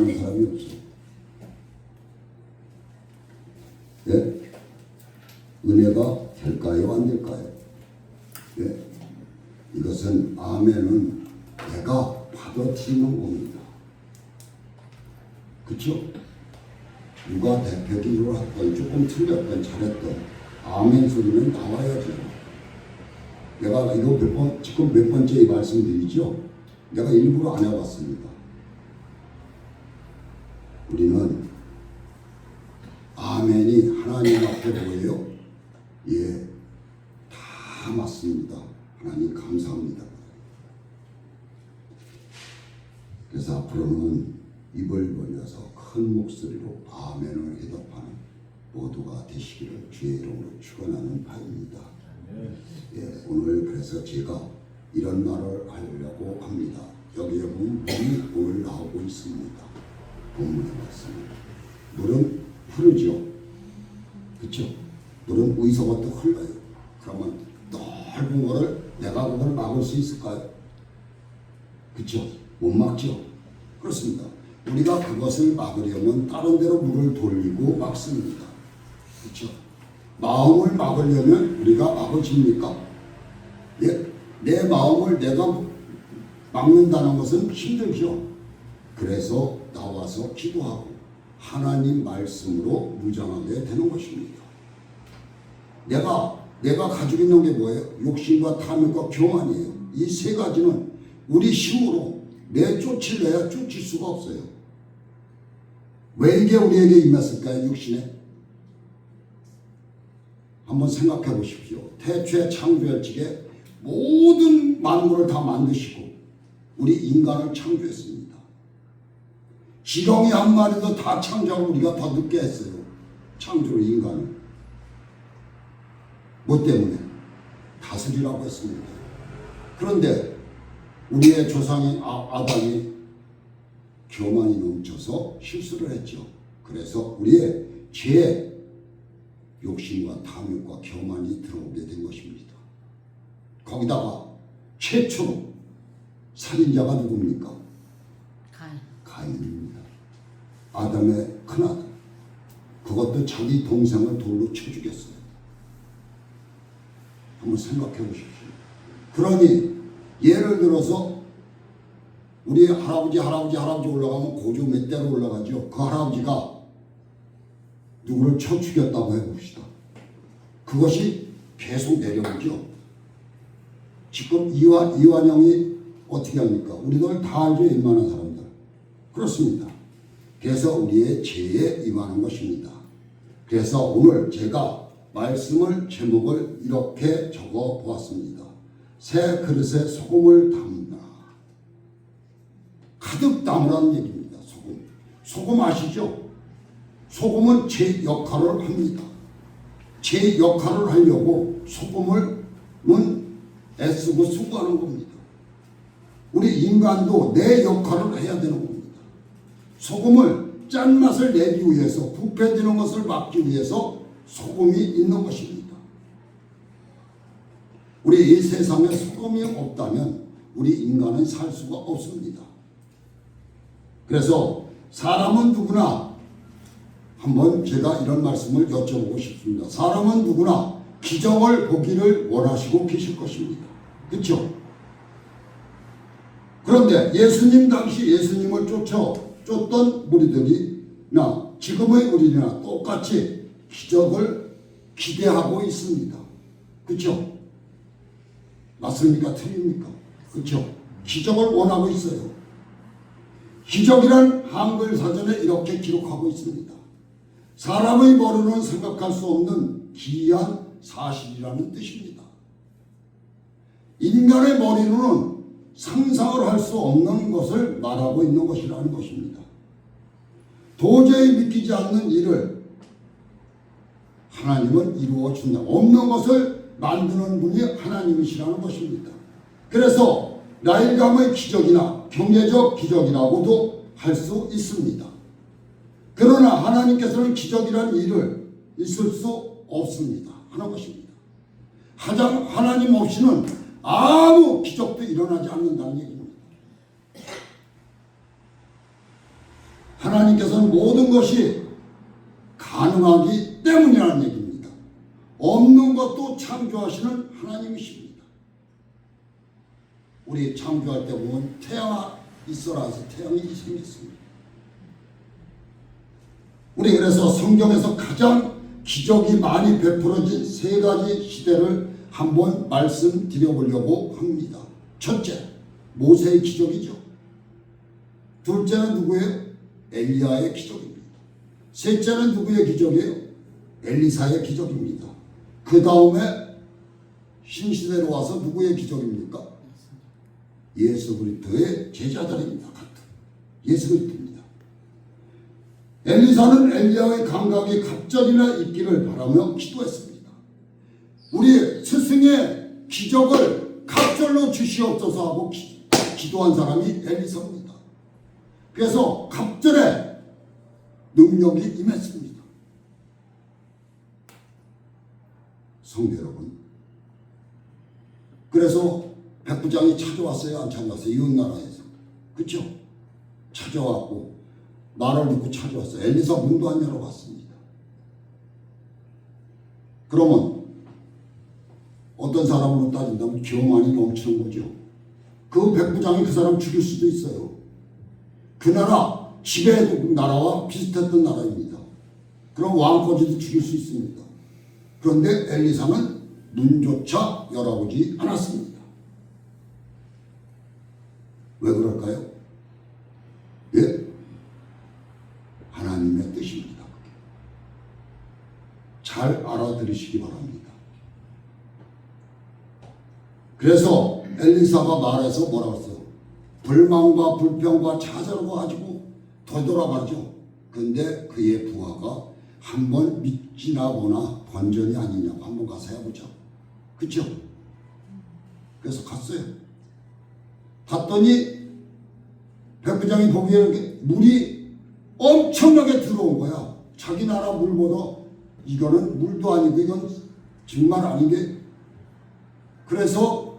아멘하는 사람이 없어. 예? 은혜가 될까요? 안 될까요? 예? 이것은 아멘은 내가 받아들이는 겁니다. 그쵸? 누가 대표기를 했던 조금 틀렸던 잘했던 아멘 소리는 나와야죠. 내가 이거 지금 몇 번째 말씀드리죠? 내가 일부러 안 해봤습니다. 우리는 아멘이 하나님 앞에 뭐예요? 예, 다 맞습니다. 하나님 감사합니다. 그래서 앞으로는 입을 벌려서 큰 목소리로 아멘을 해답하는 모두가 되시기를 주의 이름으로 축원하는 바입니다. 예, 오늘 그래서 제가 이런 말을 하려고 합니다. 여기에 보면 물이 오늘 나오고 있습니다. 본문에 맞습니다. 물은 흐르죠. 그렇죠? 물은 어디서부터 흘러요. 그러면 넓은 거를 내가 그걸 막을 수 있을까요? 그렇죠? 못 막죠. 그렇습니다. 우리가 그것을 막으려면 다른 데로 물을 돌리고 막습니다. 그렇죠? 마음을 막으려면 우리가 막아집니까? 예? 내 마음을 내가 막는다는 것은 힘들죠. 그래서 나와서 기도하고 하나님 말씀으로 무장하게 되는 것입니다. 내가 가지고 있는 게 뭐예요? 욕심과 탐욕과 교만이에요. 이 세 가지는 우리 힘으로 내쫓으려야 쫓을 수가 없어요. 왜 이게 우리에게 임했을까요? 육신에? 한번 생각해 보십시오. 태초에 창조할 적에 모든 만물을 다 만드시고 우리 인간을 창조했습니다. 지렁이 한 마리도 다 창조하고 우리가 더 늦게 했어요. 창조를 인간을. 뭐 때문에? 다스리라고 했습니다. 그런데 우리의 조상인 아담이 교만이 넘쳐서 실수를 했죠. 그래서 우리의 죄, 욕심과 탐욕과 교만이 들어오게 된 것입니다. 거기다가 최초로 살인자가 누굽니까? 가인입니다. 아담의 큰아들. 그것도 자기 동생을 돌로 쳐 죽였어요. 한번 생각해 보십시오. 그러니 예를 들어서 우리 할아버지 올라가면 고조 몇 대로 올라가죠. 그 할아버지가 누구를 쳐 죽였다고 해봅시다. 그것이 계속 내려오죠. 지금 이완영이 어떻게 합니까? 우리들 다 알죠. 웬만한 사람들. 그렇습니다. 그래서 우리의 죄에 임하는 것입니다. 그래서 오늘 제가 말씀을 제목을 이렇게 적어 보았습니다. 새 그릇에 소금을 담다. 가득 담으라는 얘기입니다. 소금 아시죠? 소금은 제 역할을 합니다. 제 역할을 하려고 소금을 애쓰고 수고하는 겁니다. 우리 인간도 내 역할을 해야 되는 겁니다. 소금을 짠맛을 내기 위해서, 부패되는 것을 막기 위해서 소금이 있는 것입니다. 우리 이 세상에 소금이 없다면 우리 인간은 살 수가 없습니다. 그래서 사람은 누구나, 한번 제가 이런 말씀을 여쭤보고 싶습니다. 사람은 누구나 기적을 보기를 원하시고 계실 것입니다. 그렇죠? 그런데 예수님 당시 예수님을 쫓던 무리들이나 지금의 우리나 똑같이 기적을 기대하고 있습니다. 그렇죠? 맞습니까? 틀립니까? 그렇죠? 기적을 원하고 있어요. 기적이란 한글 사전에 이렇게 기록하고 있습니다. 사람의 머리로는 생각할 수 없는 기이한 사실이라는 뜻입니다. 인간의 머리로는 상상을 할 수 없는 것을 말하고 있는 것이라는 것입니다. 도저히 믿기지 않는 일을 하나님은 이루어 준다. 없는 것을 만드는 분이 하나님이시라는 것입니다. 그래서 나일감의 기적이나 경제적 기적이라고도 할 수 있습니다. 그러나 하나님께서는 기적이라는 일을 있을 수 없습니다. 하는 것입니다. 하나님 없이는 아무 기적도 일어나지 않는다는 얘기입니다. 하나님께서는 모든 것이 가능하기 때문이라는 얘기입니다. 없는 것도 창조하시는 하나님이십니다. 우리 창조할 때 보면 태양 있어라 해서 태양이 생겼습니다. 우리 그래서 성경에서 가장 기적이 많이 베풀어진 세 가지 시대를 한번 말씀드려보려고 합니다. 첫째, 모세의 기적이죠. 둘째는 누구예요? 엘리야의 기적입니다. 셋째는 누구의 기적이에요? 엘리사의 기적입니다. 그 다음에 신시대로 와서 누구의 기적입니까? 예수 그리스도의 제자들입니다. 예수 그리스도입니다. 엘리사는 엘리야의 감각이 갑절이나 있기를 바라며 기도했습니다. 우리 스승의 기적을 갑절로 주시옵소서 하고 기도한 사람이 엘리사입니다. 그래서 갑절에 능력이 임했습니다. 성도 여러분, 그래서 백부장이 찾아왔어요? 안 찾아왔어요? 이웃나라에서. 그렇죠? 찾아왔고 말을 듣고 찾아왔어요. 엘리사 문도 안 열어봤습니다. 그러면 어떤 사람으로 따진다면 교만이 넘치는 거죠. 그 백부장이 그 사람 죽일 수도 있어요. 그 나라 지배 나라와 비슷했던 나라입니다. 그럼 왕까지도 죽일 수 있습니다. 그런데 엘리사는 문조차 열어보지 않았습니다. 왜 그럴까요? 예? 하나님의 뜻입니다. 잘 알아들으시기 바랍니다. 그래서 엘리사가 말해서 뭐라고 했어요? 불만과 불평과 좌절을 가지고 되돌아가죠. 그런데 그의 부하가 한번 믿지나 보나 번전이 아니냐고 한번 가서 해보자. 그렇죠? 그래서 갔어요. 갔더니 백부장이 보기에는 물이 엄청나게 들어온 거야. 자기 나라 물보다 이거는 물도 아니고 이건 정말 아닌 게. 그래서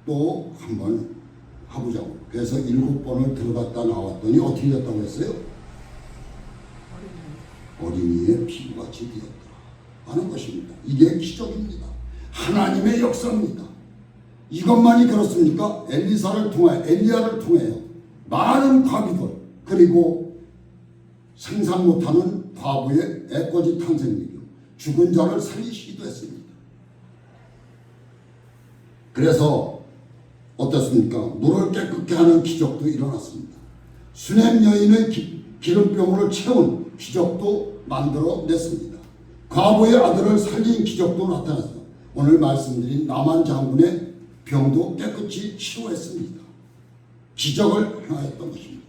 또 한번 해보자고. 그래서 7번을 들어갔다 나왔더니 어떻게 됐다고 했어요? 어린이의 피부같이 되었더라 하는 것입니다. 이게 기적입니다. 하나님의 역사입니다. 이것만이 그렇습니까? 엘리사를 통하여, 엘리야를 통하여 많은 과비들, 그리고 생산 못하는 과부의 애꺼지 탄생이고 죽은 자를 살리시기도 했습니다. 그래서 어떻습니까? 물을 깨끗게 하는 기적도 일어났습니다. 수냄 여인의 기름병을 채운 기적도 만들어냈습니다. 과부의 아들을 살린 기적도 나타났습니다. 오늘 말씀드린 나만 장군의 병도 깨끗이 치료했습니다. 기적을 행하였던 것입니다.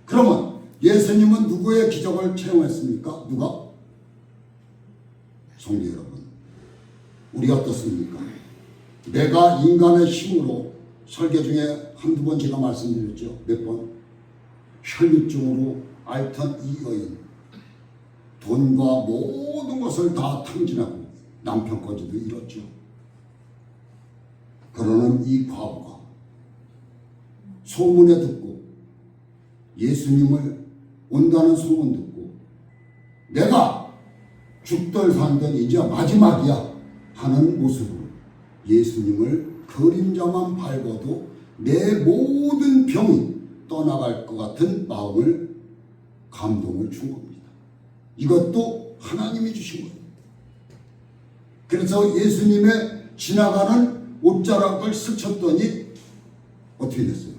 그러면 예수님은 누구의 기적을 체험했습니까? 누가? 성도 여러분, 우리 어떻습니까? 내가 인간의 힘으로 설계 중에 한두 번 제가 말씀드렸죠. 몇 번? 혈류증으로 앓던 이 여인, 돈과 모든 것을 다 탕진하고 남편까지도 잃었죠. 그러는 이 과부가 소문에 듣고 예수님을 온다는 소문 듣고 내가 죽덜 산들 이제 마지막이야 하는 모습으로 예수님을 그림자만 밟아도 내 모든 병이 떠나갈 것 같은 마음을, 감동을 준 겁니다. 이것도 하나님이 주신 거예요. 그래서 예수님의 지나가는 옷자락을 스쳤더니 어떻게 됐어요?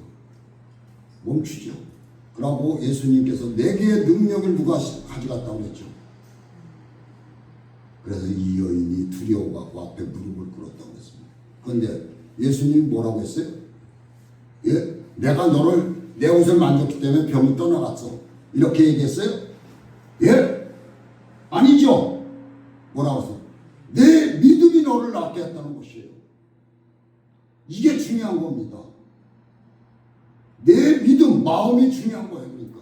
멈추죠. 그러고 예수님께서 내게의 능력을 누가 가져갔다고 했죠. 그래서 이 여인이 두려워하고 앞에 무릎을 꿇었다고 했습니다. 그런데 예수님이 뭐라고 했어요? 예? 내가 너를 내 옷을 만졌기 때문에 병이 떠나갔어. 이렇게 얘기했어요? 예? 아니죠. 뭐라고 했어요? 내 믿음이 너를 낫게 했다는 것이에요. 이게 중요한 겁니다. 내 믿음, 마음이 중요한 거예요. 그러니까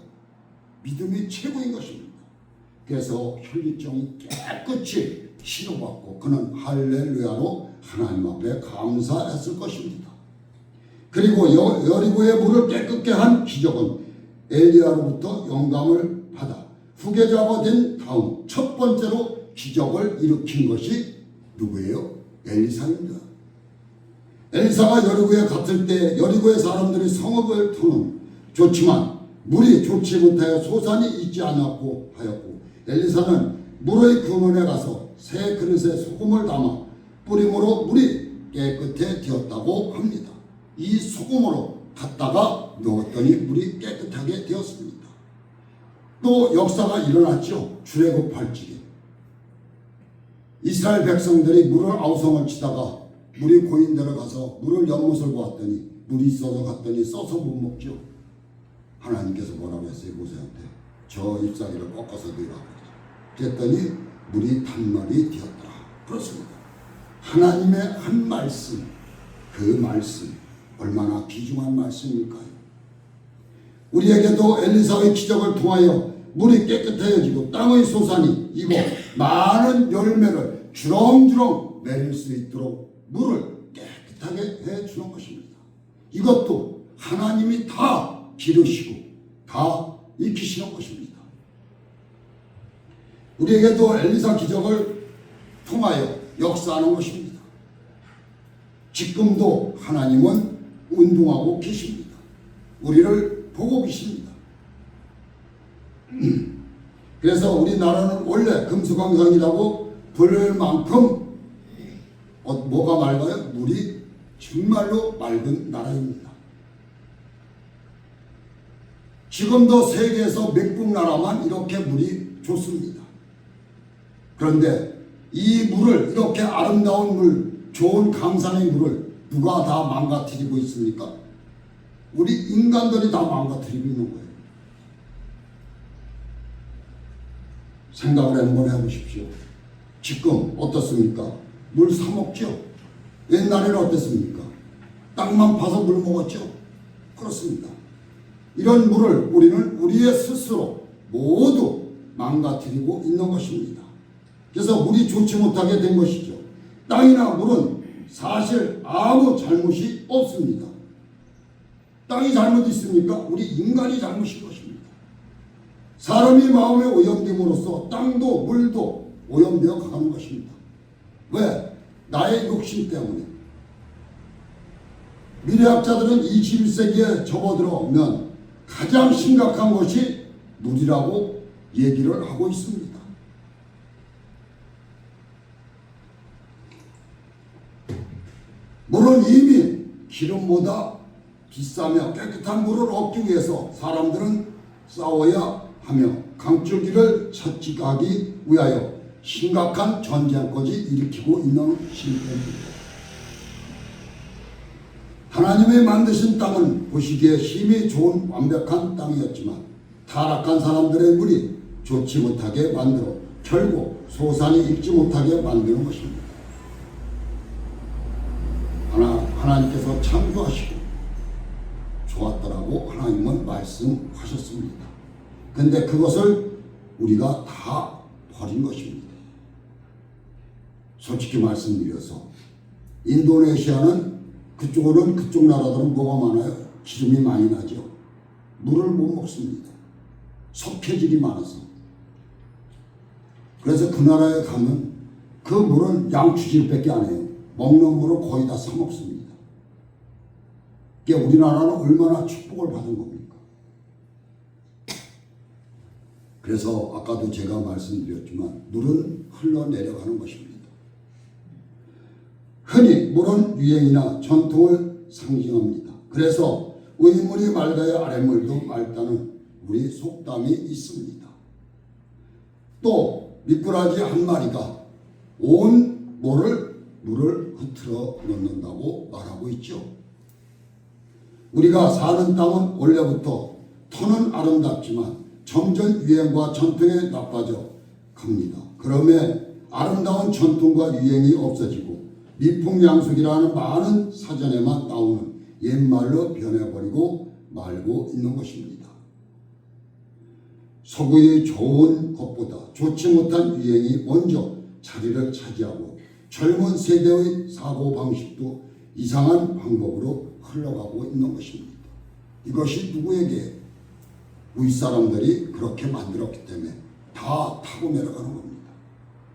믿음이 최고인 것입니다. 그래서 혈류증이 깨끗이 치료받고 그는 할렐루야로 하나님 앞에 감사했을 것입니다. 그리고 여리고의 물을 깨끗게 한 기적은 엘리야로부터 영감을 받아 후계자가 된 다음 첫 번째로 기적을 일으킨 것이 누구예요? 엘리사입니다. 엘리사가 여리고에 갔을 때 여리고의 사람들이 성읍을 터는 좋지만 물이 좋지 못하여 소산이 있지 않았고 하였고 엘리사는 물의 근원에 가서 새 그릇에 소금을 담아 뿌림으로 물이 깨끗해 되었다고 합니다. 이 소금으로 갖다가 넣었더니 물이 깨끗하게 되었습니다. 또 역사가 일어났죠. 출애굽할지에 이스라엘 백성들이 물을 아우성을 치다가 물이 고인 데로 가서 물을 연못을 보았더니 물이 있어서 갔더니 써서 못 먹죠. 하나님께서 뭐라고 했어요? 모세한테 저 잎사귀를 꺾어서 넣으라고 그랬더니 물이 단말이 되었더라. 그렇습니다. 하나님의 한 말씀, 그 말씀 얼마나 귀중한 말씀일까요? 우리에게도 엘리사의 기적을 통하여 물이 깨끗해지고 땅의 소산이 이고 많은 열매를 주렁주렁 내릴 수 있도록 물을 깨끗하게 해주는 것입니다. 이것도 하나님이 다 기르시고 다 익히시는 것입니다. 우리에게도 엘리사 기적을 통하여 역사하는 것입니다. 지금도 하나님은 운동하고 계십니다. 우리를 보고 계십니다. 그래서 우리나라는 원래 금수강산이라고 부를 만큼 뭐가 맑아요? 물이 정말로 맑은 나라입니다. 지금도 세계에서 몇 국 나라만 이렇게 물이 좋습니다. 그런데 이 물을 이렇게 아름다운 물, 좋은 강산의 물을 누가 다 망가뜨리고 있습니까? 우리 인간들이 다 망가뜨리고 있는 거예요. 생각을 한번 해보십시오. 지금 어떻습니까? 물 사 먹죠? 옛날에는 어땠습니까? 땅만 파서 물 먹었죠? 그렇습니다. 이런 물을 우리는 우리의 스스로 모두 망가뜨리고 있는 것입니다. 그래서 물이 좋지 못하게 된 것이죠. 땅이나 물은 사실 아무 잘못이 없습니다. 땅이 잘못 있습니까? 우리 인간이 잘못인 것입니다. 사람이 마음에 오염됨으로써 땅도 물도 오염되어 가는 것입니다. 왜? 나의 욕심 때문에. 미래학자들은 21세기에 접어들어오면 가장 심각한 것이 물이라고 얘기를 하고 있습니다. 물은 이미 기름보다 비싸며 깨끗한 물을 얻기 위해서 사람들은 싸워야 하며 강줄기를 채찍하기 위하여 심각한 전쟁까지 일으키고 있는 시대입니다. 하나님이 만드신 땅은 보시기에 힘이 좋은 완벽한 땅이었지만 타락한 사람들의 물이 좋지 못하게 만들어 결국 소산이 익지 못하게 만드는 것입니다. 하나님께서 창조하시고 좋았더라고 하나님은 말씀하셨습니다. 근데 그것을 우리가 다 버린 것입니다. 솔직히 말씀드려서 인도네시아는 그쪽은 그쪽 나라들은 뭐가 많아요? 기름이 많이 나죠. 물을 못 먹습니다. 석회질이 많아서. 그래서 그 나라에 가면 그 물은 양추질밖에 안 해요. 먹는 물을 거의 다 사 먹습니다. 그러니까 우리나라는 얼마나 축복을 받은 겁니까? 그래서 아까도 제가 말씀드렸지만 물은 흘러내려가는 것입니다. 흔히 물은 유행이나 전통을 상징합니다. 그래서 의물이 맑아야 아랫물도 맑다는 우리 속담이 있습니다. 또 미꾸라지 한 마리가 온 물을 흐트러 놓는다고 말하고 있죠. 우리가 사는 땅은 원래부터 터는 아름답지만 점점 유행과 전통에 나빠져 갑니다. 그러면 아름다운 전통과 유행이 없어지고 미풍양속이라는 많은 사전에만 나오는 옛말로 변해버리고 말고 있는 것입니다. 서구의 좋은 것보다 좋지 못한 유행이 먼저 자리를 차지하고 젊은 세대의 사고방식도 이상한 방법으로 흘러가고 있는 것입니다. 이것이 누구에게? 윗사람들이 그렇게 만들었기 때문에 다 타고 내려가는 겁니다.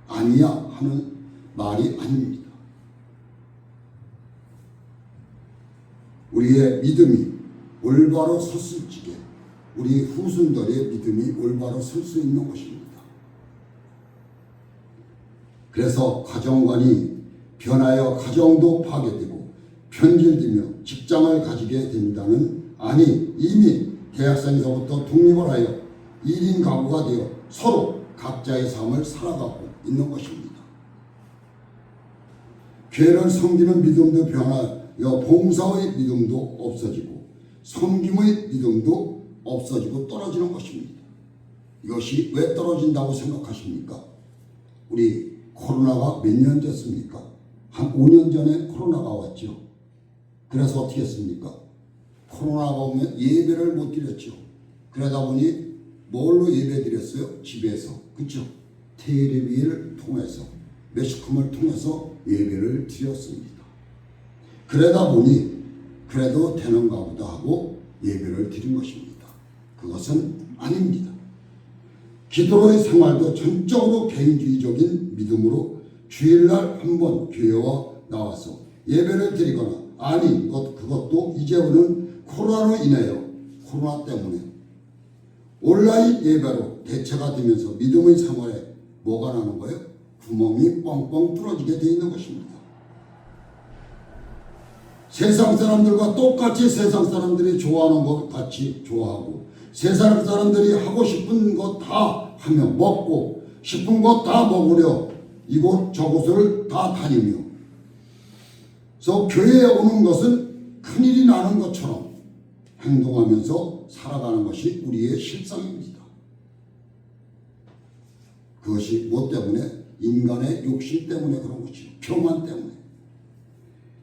아니야 하는 말이 아닙니다. 우리의 믿음이 올바로 섰을 적에 우리 후손들의 믿음이 올바로 설 수 있는 것입니다. 그래서 가정관이 변하여 가정도 파괴되고 편질되며 직장을 가지게 됩니다는 아니 이미 대학생에서부터 독립을 하여 1인 가구가 되어 서로 각자의 삶을 살아가고 있는 것입니다. 교회를 섬기는 믿음도 변하여 봉사의 믿음도 없어지고 섬김의 믿음도 없어지고 떨어지는 것입니다. 이것이 왜 떨어진다고 생각하십니까? 우리 코로나가 몇 년 됐습니까? 한 5년 전에 코로나가 왔죠. 그래서 어떻게 했습니까? 코로나가 오면 예배를 못 드렸죠. 그러다 보니 뭘로 예배 드렸어요? 집에서. 그렇죠? 텔레비를 통해서 매스컴을 통해서 예배를 드렸습니다. 그러다 보니 그래도 되는가 보다 하고 예배를 드린 것입니다. 그것은 아닙니다. 기도의 생활도 전적으로 개인주의적인 믿음으로 주일날 한번 교회와 나와서 예배를 드리거나 아니 그것도 이제는 코로나로 인하여 코로나 때문에 온라인 예배로 대체가 되면서 믿음의 생활에 뭐가 나는 거예요? 구멍이 뻥뻥 뚫어지게 되어 있는 것입니다. 세상 사람들과 똑같이 세상 사람들이 좋아하는 것 같이 좋아하고 세상 사람들이 하고 싶은 것 다 하며 먹고 싶은 것 다 먹으려 이곳 저곳을 다 다니며 그래서 교회에 오는 것은 큰일이 나는 것처럼 행동하면서 살아가는 것이 우리의 실상입니다. 그것이 뭐 때문에? 인간의 욕심 때문에 그런 것이죠. 교만 때문에.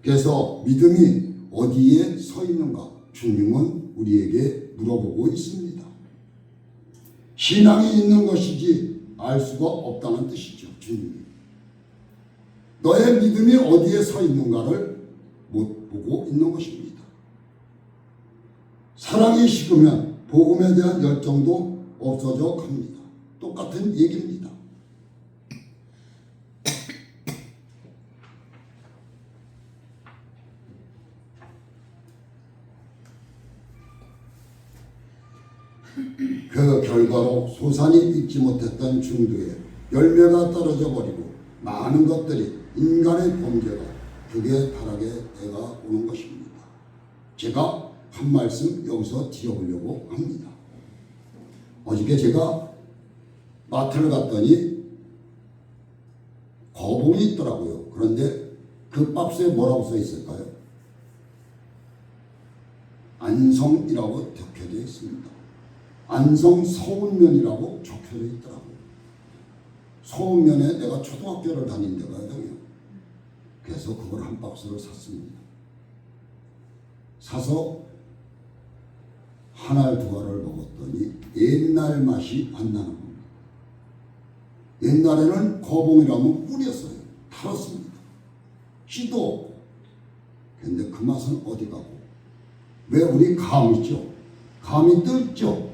그래서 믿음이 어디에 서 있는가 주님은 우리에게 물어보고 있습니다. 신앙이 있는 것이지 알 수가 없다는 뜻이죠. 주님이. 너의 믿음이 어디에 서 있는가를 못 보고 있는 것입니다. 사랑이 식으면 복음에 대한 열정도 없어져 갑니다. 똑같은 얘기입니다. 그 결과로 소산이 잊지 못했던 중도에 열매가 떨어져 버리고 많은 것들이 인간의 범죄가 극에 달하게 해가 오는 것입니다. 제가 한 말씀 여기서 드려보려고 합니다. 어저께 제가 마트를 갔더니 거봉이 있더라고요. 그런데 그 박스에 뭐라고 써 있을까요? 안성이라고 적혀져 있습니다. 안성 서운면이라고 적혀져 있더라고요. 서운면에 내가 초등학교를 다닌 데거든요. 그래서 그걸 한 박스를 샀습니다. 사서 한 알 두 알을 먹었더니 옛날 맛이 안 나는 겁니다. 옛날에는 거봉이라면 꿀이었어요. 달았습니다. 씨도 없고. 근데 그 맛은 어디 가고? 왜 우리 감 있죠? 감이 뜰죠?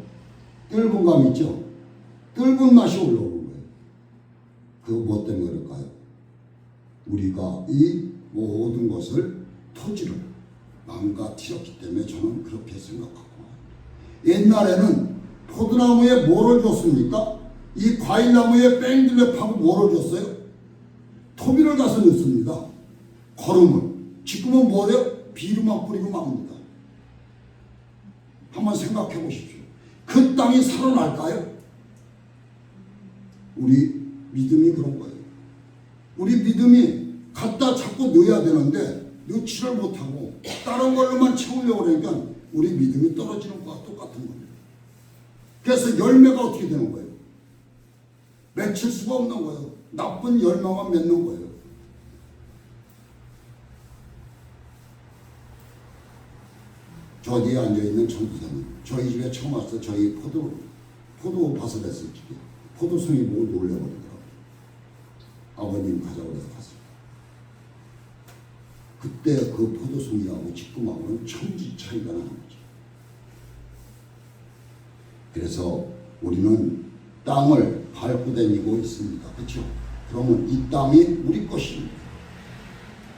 뜰은 감 있죠? 뜰은 맛이 올라오는 거예요. 그거 뭐 때문에 그럴까요? 우리가 이 모든 것을 토지를 망가뜨렸기 때문에 저는 그렇게 생각하고 옛날에는 포도나무에 뭐를 줬습니까? 이 과일나무에 뺑들려 파고 뭐를 줬어요? 토비를 가서 넣습니다. 거름을. 지금은 뭐래요? 비료만 뿌리고 맙니다. 한번 생각해 보십시오. 그 땅이 살아날까요? 우리 믿음이 그런 거예요. 우리 믿음이 갖다 자꾸 넣어야 되는데 넣지를 못하고 다른 걸로만 채우려고 그러니까 우리 믿음이 떨어지는 것과 똑같은 거예요. 그래서 열매가 어떻게 되는 거예요? 맺힐 수가 없는 거예요. 나쁜 열매만 맺는 거예요. 저 뒤에 앉아있는 전도사님, 저희 집에 처음 와서 저희 포도밭을 했을 적에 포도송이 보고 놀래버리더라고요. 아버님 가자고 해서 갔어요. 그때 그 포도송이하고 지금하고는 천지 차이가 나는 거죠. 그래서 우리는 땅을 밟고 다니고 있습니다. 그렇죠? 그러면 이 땅이 우리 것입니다.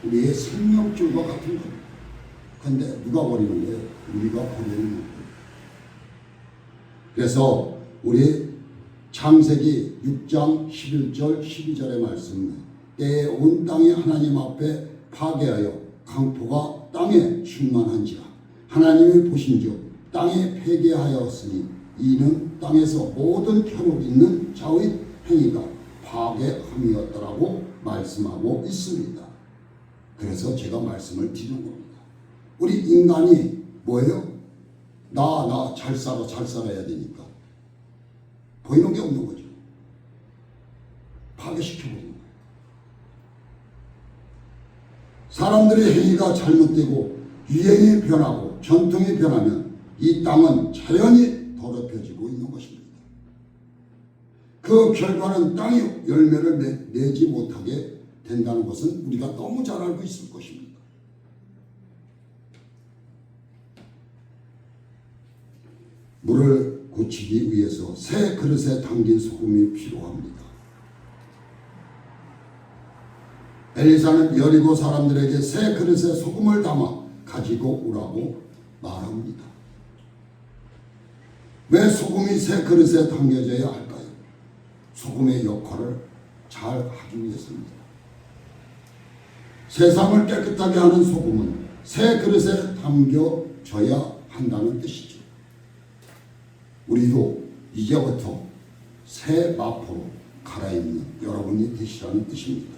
우리의 생명줄과 같은 겁니다. 근데 누가 버리는 거예요? 우리가 버리는 거예요. 그래서 우리 창세기 6장 11절 12절의 말씀, 때에 온 땅이 하나님 앞에 파괴하여 강포가 땅에 충만한지라 하나님이 보신즉 땅에 폐괴하였으니 이는 땅에서 모든 혈육 있는 자의 행위가 파괴함이었더라고 말씀하고 있습니다. 그래서 제가 말씀을 드리는 겁니다. 우리 인간이 뭐예요? 나 잘 살아야 되니까 보이는 게 없는 거죠. 파괴시켜버리는 거예요. 사람들의 행위가 잘못되고 유행이 변하고 전통이 변하면 이 땅은 자연히 더럽혀지고 있는 것입니다. 그 결과는 땅이 열매를 내지 못하게 된다는 것은 우리가 너무 잘 알고 있을 것입니다. 물을 고치기 위해서 새 그릇에 담긴 소금이 필요합니다. 엘리사는 여리고 사람들에게 새 그릇에 소금을 담아 가지고 오라고 말합니다. 왜 소금이 새 그릇에 담겨져야 할까요? 소금의 역할을 잘 하기 위해서입니다. 세상을 깨끗하게 하는 소금은 새 그릇에 담겨져야 한다는 뜻이죠. 우리도 이제부터 새 마포로 갈아입는 여러분이 되시라는 뜻입니다.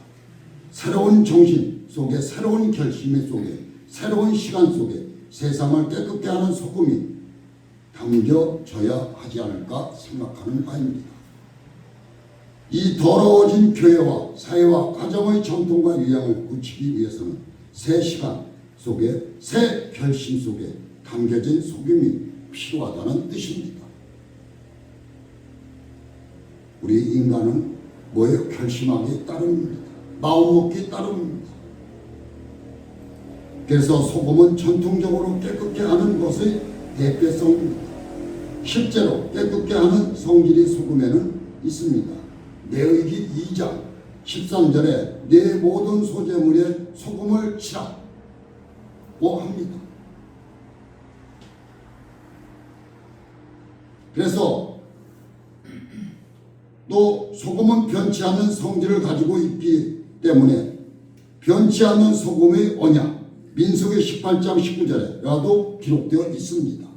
새로운 정신 속에, 새로운 결심 속에, 새로운 시간 속에 세상을 깨끗게 하는 소금이 담겨져야 하지 않을까 생각하는 바입니다. 이 더러워진 교회와 사회와 가정의 전통과 유형을 고치기 위해서는 새 시간 속에, 새 결심 속에 담겨진 소금이 필요하다는 뜻입니다. 우리 인간은 뭐예요? 결심하기 따름입니다. 마음먹기 따름입니다. 그래서 소금은 전통적으로 깨끗게 하는 것의 대표성입니다. 실제로 깨끗게 하는 성질이 소금에는 있습니다. 레위기 2장 13절에 내 모든 소재물에 소금을 치라고 합니다. 그래서 또 소금은 변치 않는 성질을 가지고 있기 때문에 변치 않는 소금의 언약 민수기 18장 19절에라도 기록되어 있습니다.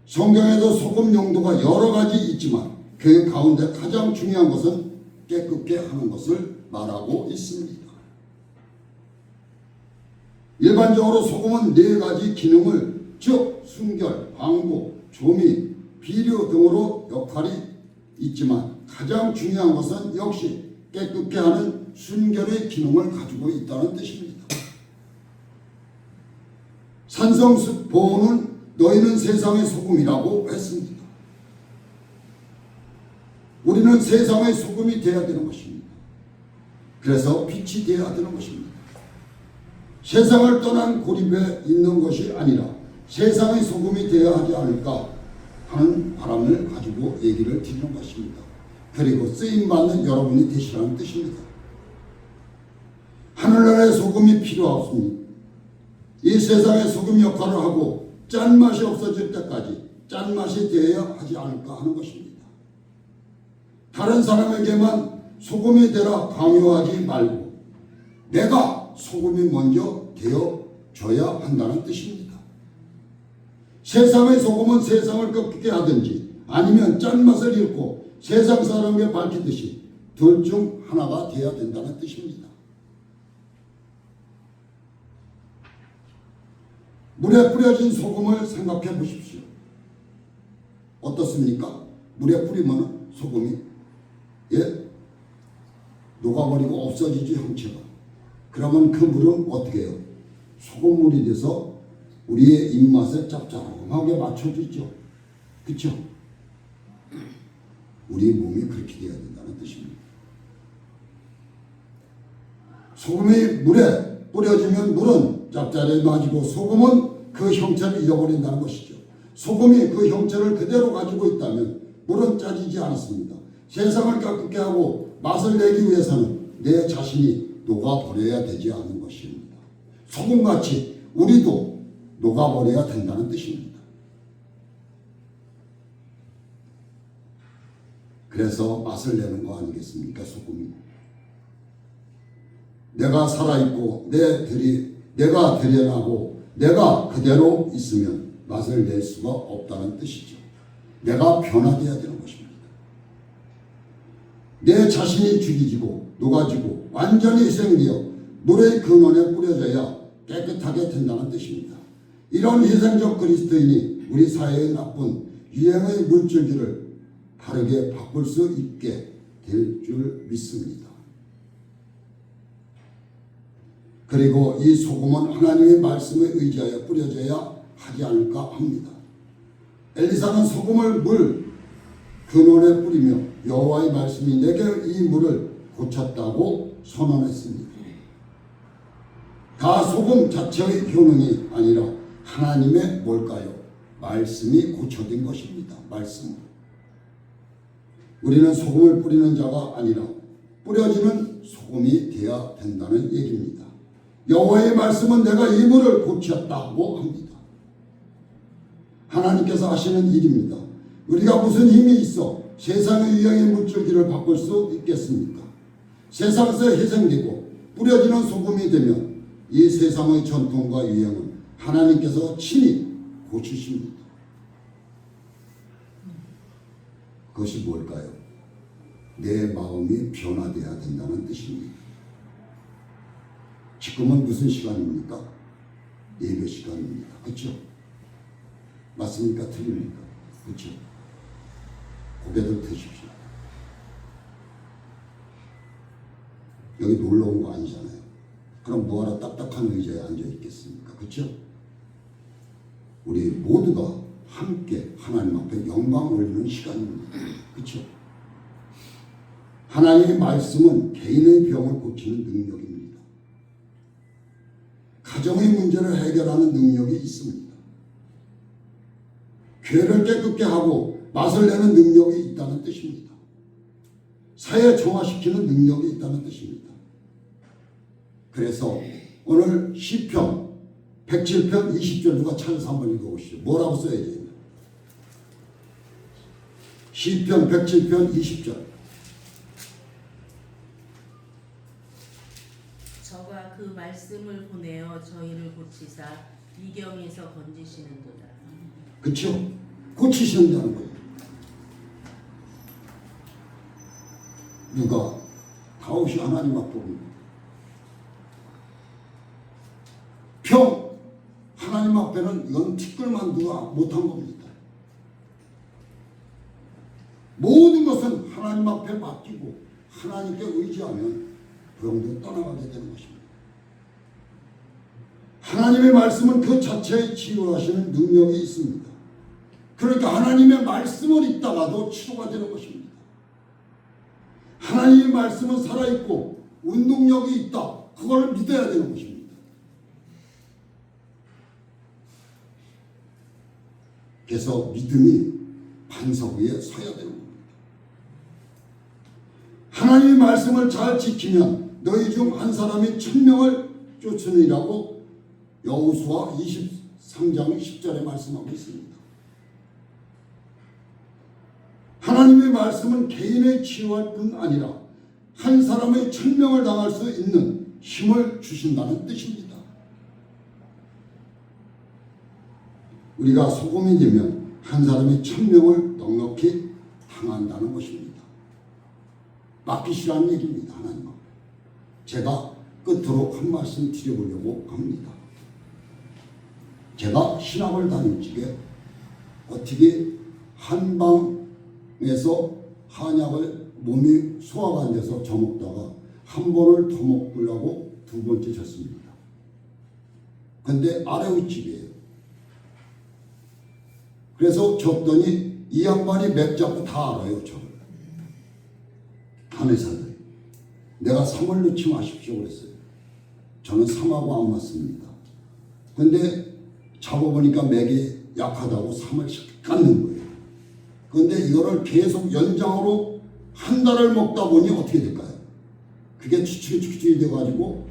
성경에도 소금 용도가 여러 가지 있지만 그 가운데 가장 중요한 것은 깨끗게 하는 것을 말하고 있습니다. 일반적으로 소금은 4가지 기능을, 즉 순결, 방부, 조미, 비료 등으로 역할이 있지만 가장 중요한 것은 역시 깨끗게 하는 순결의 기능을 가지고 있다는 뜻입니다. 산성수 보호는 너희는 세상의 소금이라고 했습니다. 우리는 세상의 소금이 되어야 되는 것입니다. 그래서 빛이 되어야 되는 것입니다. 세상을 떠난 고립에 있는 것이 아니라 세상의 소금이 되어야 하지 않을까 하는 바람을 가지고 얘기를 드리는 것입니다. 그리고 쓰임받는 여러분이 되시라는 뜻입니다. 하늘나라의 소금이 필요 없습니다. 이 세상의 소금 역할을 하고 짠맛이 없어질 때까지 짠맛이 되어야 하지 않을까 하는 것입니다. 다른 사람에게만 소금이 되라 강요하지 말고 내가 소금이 먼저 되어줘야 한다는 뜻입니다. 세상의 소금은 세상을 꺾게 하든지 아니면 짠맛을 잃고 세상 사람에게 밝히듯이 둘 중 하나가 되어야 된다는 뜻입니다. 물에 뿌려진 소금을 생각해 보십시오. 어떻습니까? 물에 뿌리면 소금이 녹아버리고 없어지지 형체가. 그러면 그 물은 어떻게 해요? 소금물이 돼서 우리의 입맛에 짭짤하게 맞춰지죠. 그렇죠? 우리 몸이 그렇게 되어야 된다는 뜻입니다. 소금이 물에 뿌려지면 물은 짭짤해지고 소금은 그 형체를 잃어버린다는 것이죠. 소금이 그 형체를 그대로 가지고 있다면 물은 짜지지 않았습니다. 세상을 깎게 하고 맛을 내기 위해서는 내 자신이 녹아버려야 되지 않는 것입니다. 소금같이 우리도 녹아버려야 된다는 뜻입니다. 그래서 맛을 내는 거 아니겠습니까? 소금이. 내가 살아있고 내가 들여나고 내가 그대로 있으면 맛을 낼 수가 없다는 뜻이죠. 내가 변화되어야 되는 것입니다. 내 자신이 죽이지고 녹아지고 완전히 희생되어 물의 근원에 뿌려져야 깨끗하게 된다는 뜻입니다. 이런 희생적 그리스도인이 우리 사회의 나쁜 유행의 물줄기를 바르게 바꿀 수 있게 될 줄 믿습니다. 그리고 이 소금은 하나님의 말씀에 의지하여 뿌려져야 하지 않을까 합니다. 엘리사는 소금을 물 근원에 뿌리며 여호와의 말씀이 내게 이 물을 고쳤다고 선언했습니다. 다 소금 자체의 효능이 아니라 하나님의 뭘까요? 말씀이 고쳐진 것입니다. 말씀. 우리는 소금을 뿌리는 자가 아니라 뿌려지는 소금이 되어야 된다는 얘기입니다. 여호와의 말씀은 내가 이 물을 고쳤다고 합니다. 하나님께서 하시는 일입니다. 우리가 무슨 힘이 있어 세상의 유행의 물줄기를 바꿀 수 있겠습니까? 세상에서 희생되고 뿌려지는 소금이 되면 이 세상의 전통과 유행은 하나님께서 친히 고치십니다. 그것이 뭘까요? 내 마음이 변화되어야 된다는 뜻입니다. 지금은 무슨 시간입니까? 예배 시간입니다. 그렇죠? 맞습니까? 틀립니까? 그렇죠? 고개들 드십시오. 여기 놀러 온 거 아니잖아요. 그럼 뭐하러 딱딱한 의자에 앉아 있겠습니까? 그렇죠? 우리 모두가 함께 하나님 앞에 영광 올리는 시간입니다. 그렇죠? 하나님의 말씀은 개인의 병을 고치는 능력입니다. 가정의 문제를 해결하는 능력이 있습니다. 교회를 깨끗게 하고 맛을 내는 능력이 있다는 뜻입니다. 사회 정화시키는 능력이 있다는 뜻입니다. 그래서 오늘 시편 107편 20절 누가 찾아서 한번 읽어보시죠. 뭐라고 써야지? 시편 107편 20절. 저가 그 말씀을 보내어 저희를 고치사 이경에서 건지시는도다. 그렇죠? 고치신다는 거예요. 누가? 다윗이 하나님 앞에 옵니다. 하나님 앞에는 이건 티끌만 누가 못한 겁니다. 모든 것은 하나님 앞에 맡기고 하나님께 의지하면 병도 떠나가게 되는 것입니다. 하나님의 말씀은 그 자체에 치유하시는 능력이 있습니다. 그러니까 하나님의 말씀을 읽다가도 치료가 되는 것입니다. 하나님의 말씀은 살아있고 운동력이 있다. 그걸 믿어야 되는 것입니다. 그래서 믿음이 반석 위에 서야 되는 겁니다. 하나님의 말씀을 잘 지키면 너희 중 한 사람이 1000명을 쫓으리라고 여호수아 23장 10절에 말씀하고 있습니다. 하나님의 말씀은 개인의 치유할 뿐 아니라 한 사람의 1000명을 당할 수 있는 힘을 주신다는 뜻입니다. 우리가 소금이 되면 한 사람이 1000명을 넉넉히 당한다는 것입니다. 맡기시라는 얘기입니다. 하나님 앞에. 제가 끝으로 한 말씀 드려보려고 합니다. 제가 신학을 다닐 적에 어떻게 한방에서 한약을 몸이 소화가 안 돼서 저먹다가 한 번을 더 먹으려고 두 번째 졌습니다. 근데 아래우집이에요. 그래서 졌더니 이 양반이 맥 잡고 다 알아요. 저를. 간의사들이. 내가 삼을 넣지 마십시오 그랬어요. 저는 삼하고 안 맞습니다. 근데 잡아보니까 맥이 약하다고 삼을 갖는 거예요. 그런데 이거를 계속 연장으로 한 달을 먹다 보니 어떻게 될까요? 그게 추측이 돼가지고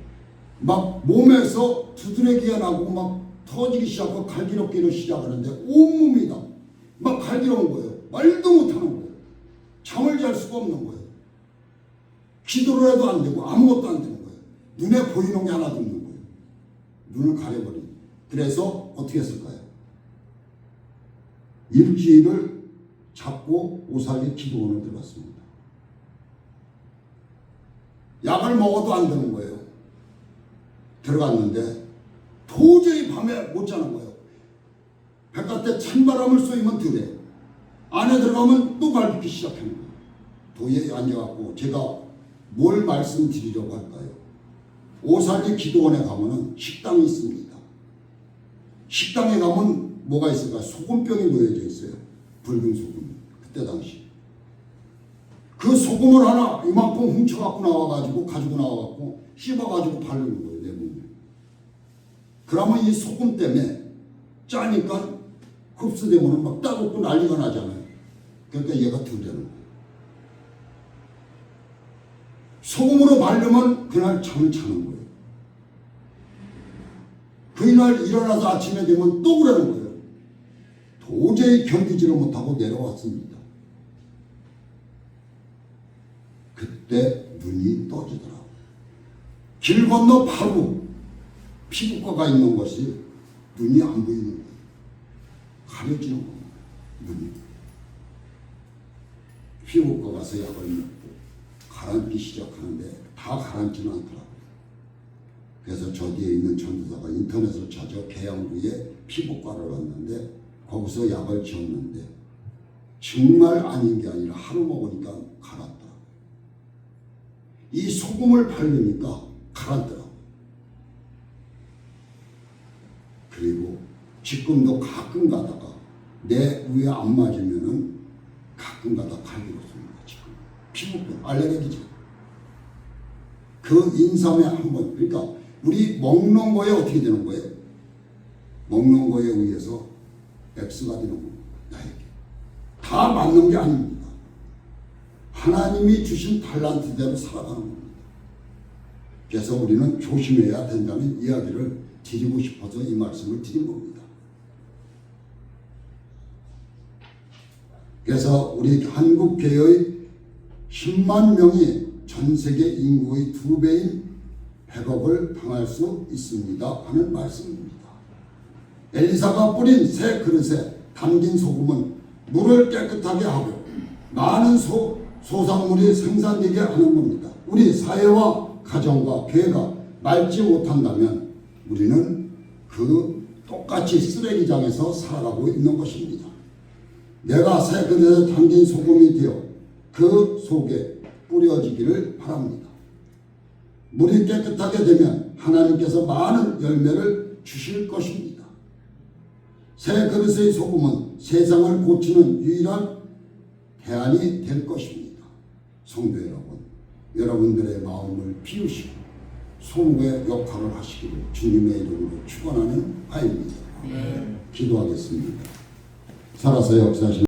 막 몸에서 두드러기가 나고 막 터지기 시작하고 갈기럽기를 시작하는데 온몸이 막 갈기러운 거예요. 말도 못하는 거예요. 잠을 잘 수가 없는 거예요. 기도를 해도 안 되고 아무것도 안 되는 거예요. 눈에 보이는 게 하나도 없는 거예요. 눈을 가려버린. 그래서 어떻게 했을까요? 일주일을 잡고 오살리 기도원을 들어갔습니다. 약을 먹어도 안 되는 거예요. 들어갔는데 도저히 밤에 못 자는 거예요. 바깥에 찬바람을 쏘이면 덜해요. 안에 들어가면 또 갈비기 시작하는 거예요. 도에 앉아갖고 제가 뭘 말씀드리려고 할까요? 오살리 기도원에 가면은 식당이 있습니다. 식당에 가면 뭐가 있을까요? 소금병이 놓여져 있어요. 붉은 소금. 그때 당시. 그 소금을 하나 이만큼 훔쳐갖고 나와가지고 가지고 나와갖고 씹어가지고 바르는 거예요. 내 몸에. 그러면 이 소금 때문에 짜니까 흡수되면 막 따갑고 난리가 나잖아요. 그러니까 얘가 덜 되는 거예요. 소금으로 바르면 그날 잠을 자는 거예요. 그날 일어나서 아침에 되면 또 그러는 거예요. 도저히 견디지를 못하고 내려왔습니다. 그때 눈이 떠지더라고요. 길 건너 바로 피부과가 있는 것이 눈이 안 보이는 거예요. 가려지는 겁니다. 눈이. 피부과 가서 약을 먹고 가라앉기 시작하는데 다 가라앉지는 않더라고요. 그래서 저 뒤에 있는 전도사가 인터넷을 찾아 계양구에 피부과를 왔는데 거기서 약을 지었는데 정말 아닌 게 아니라 하루 먹으니까 가라앉더라고요. 이 소금을 바르니까 가라앉더라고요. 그리고 지금도 가끔 가다가 내 위에 안 맞으면은 가끔 가다 갈기롭습니다. 지금 피부병 알레르기죠. 그 인삼에 한번 그러니까 우리 먹는 거에 어떻게 되는 거예요? 먹는 거에 의해서 X가 되는 겁니다. 나에게 다 맞는 게 아닙니다. 하나님이 주신 탤런트대로 살아가는 겁니다. 그래서 우리는 조심해야 된다는 이야기를 드리고 싶어서 이 말씀을 드린 겁니다. 그래서 우리 한국교회의 10만 명이 전 세계 인구의 2배인 100억을 당할 수 있습니다 하는 말씀입니다. 엘리사가 뿌린 새 그릇에 담긴 소금은 물을 깨끗하게 하고 많은 소산물이 생산되게 하는 겁니다. 우리 사회와 가정과 교회가 맑지 못한다면 우리는 그 똑같이 쓰레기장에서 살아가고 있는 것입니다. 내가 새 그릇에 담긴 소금이 되어 그 속에 뿌려지기를 바랍니다. 물이 깨끗하게 되면 하나님께서 많은 열매를 주실 것입니다. 새 그릇의 소금은 세상을 고치는 유일한 대안이 될 것입니다. 성도 여러분, 여러분들의 마음을 비우시고 소금의 역할을 하시기를 주님의 이름으로 축원하는 바입니다. 기도하겠습니다. 살아서 역사하신